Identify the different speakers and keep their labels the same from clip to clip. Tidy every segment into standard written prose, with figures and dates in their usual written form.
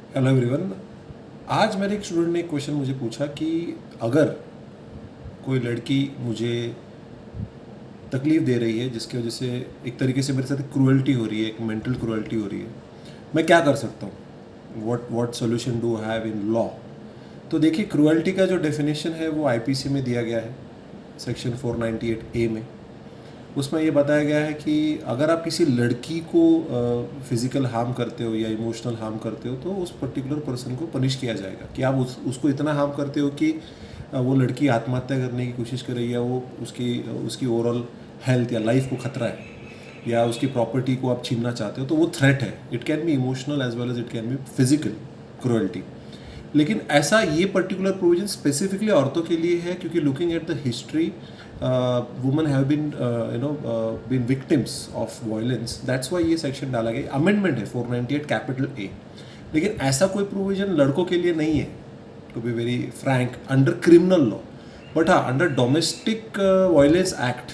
Speaker 1: Hello everyone. आज मेरे एक स्टूडेंट ने एक क्वेश्चन मुझे पूछा कि अगर कोई लड़की मुझे तकलीफ़ दे रही है जिसकी वजह से एक तरीके से मेरे साथ क्रूअल्टी हो रही है, एक मेंटल क्रूअल्टी हो रही है, मैं क्या कर सकता हूँ? What solution do have in law? तो देखिए, क्रूअल्टी का जो डेफिनेशन है वो आईपीसी में दिया गया है, सेक्शन 498A में। उसमें ये बताया गया है कि अगर आप किसी लड़की को फिज़िकल हार्म करते हो या इमोशनल हार्म करते हो तो उस पर्टिकुलर पर्सन को पनिश किया जाएगा। कि आप उसको इतना हार्म करते हो कि वो लड़की आत्महत्या करने की कोशिश कर रही है, या वो उसकी उसकी ओवरऑल हेल्थ या लाइफ को खतरा है, या उसकी प्रॉपर्टी को आप छीनना चाहते हो, तो वो थ्रेट है। It can be emotional as well as it can be physical cruelty. लेकिन ऐसा ये पर्टिकुलर प्रोविजन स्पेसिफिकली औरतों के लिए है, क्योंकि looking at the history, women have been victims of violence. That's why ये सेक्शन डाला गया। अमेंडमेंट है 498 कैपिटल ए। लेकिन ऐसा कोई प्रोविजन लड़कों के लिए नहीं है, to be very frank, under criminal law. But हाँ, अंडर डोमेस्टिक वायलेंस एक्ट,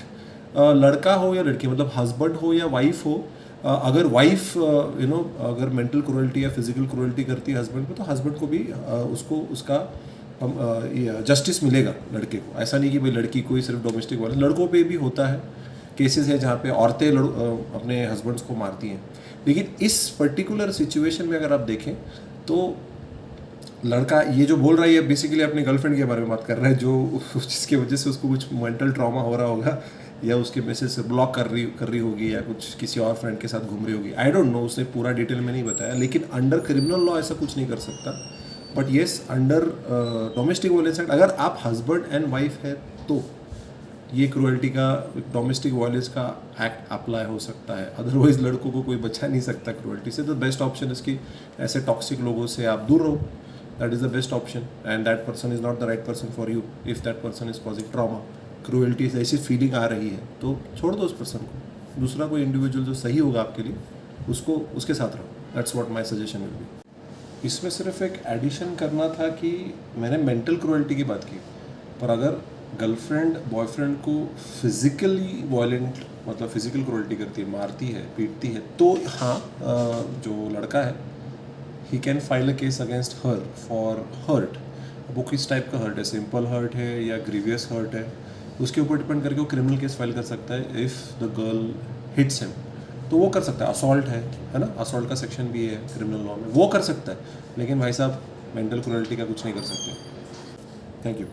Speaker 1: लड़का हो या लड़की, मतलब हस्बैंड हो या वाइफ हो, अगर वाइफ अगर मेंटल क्रुएल्टी या फिजिकल क्रुएल्टी करती है हस्बैंड पे, तो हस्बैंड को भी उसको उसका जस्टिस मिलेगा लड़के को। ऐसा नहीं कि भाई लड़की को ही सिर्फ डोमेस्टिक वायलेंस, लड़कों पे भी होता है। केसेस है जहाँ पे औरतें अपने हस्बैंड्स को मारती हैं। लेकिन इस पर्टिकुलर सिचुएशन में अगर आप देखें तो लड़का ये जो बोल रहा है, बेसिकली अपने गर्लफ्रेंड के बारे में बात कर रहा है, जो जिसकी वजह से उसको कुछ मेंटल ट्रॉमा हो रहा होगा, या उसके मैसेज से ब्लॉक कर रही होगी, या कुछ किसी और फ्रेंड के साथ घूम रही होगी। आई डोंट नो, उसने पूरा डिटेल में नहीं बताया। लेकिन अंडर क्रिमिनल लॉ ऐसा कुछ नहीं कर सकता। But yes, under domestic violence act, अगर आप हस्बैंड एंड वाइफ है तो ये क्रुएल्टी का, डोमेस्टिक वायलेंस का एक्ट अप्लाई हो सकता है। अदरवाइज लड़कों को कोई बचा नहीं सकता क्रुएल्टी से। तो बेस्ट ऑप्शन इसकी, ऐसे टॉक्सिक लोगों से आप दूर रहो। That is the best option, and that person is not the right person for you. If that person is causing trauma, cruelty से ऐसी फीलिंग आ रही है, तो छोड़ दो उस पर्सन को। दूसरा कोई इंडिविजुअल जो सही होगा आपके लिए, उसको उसके साथ रहो। That's what my suggestion will be. इसमें सिर्फ एक एडिशन करना था कि मैंने मेंटल क्रुएल्टी की बात की, पर अगर गर्लफ्रेंड बॉयफ्रेंड को फिज़िकली वायलेंट, मतलब फिज़िकल क्रुएल्टी करती है, मारती है, पीटती है, तो हाँ, जो लड़का है, he can file a case against her for hurt. वो किस टाइप का हर्ट है, सिंपल हर्ट है या ग्रीवियस हर्ट है, उसके ऊपर डिपेंड करके वो क्रिमिनल केस फाइल कर सकता है। If the girl hits him, तो वो कर सकता है। असॉल्ट है ना, असॉल्ट का सेक्शन भी है क्रिमिनल लॉ में, वो कर सकता है। लेकिन भाई साहब, मेंटल क्रुएल्टी का कुछ नहीं कर सकते। Thank you.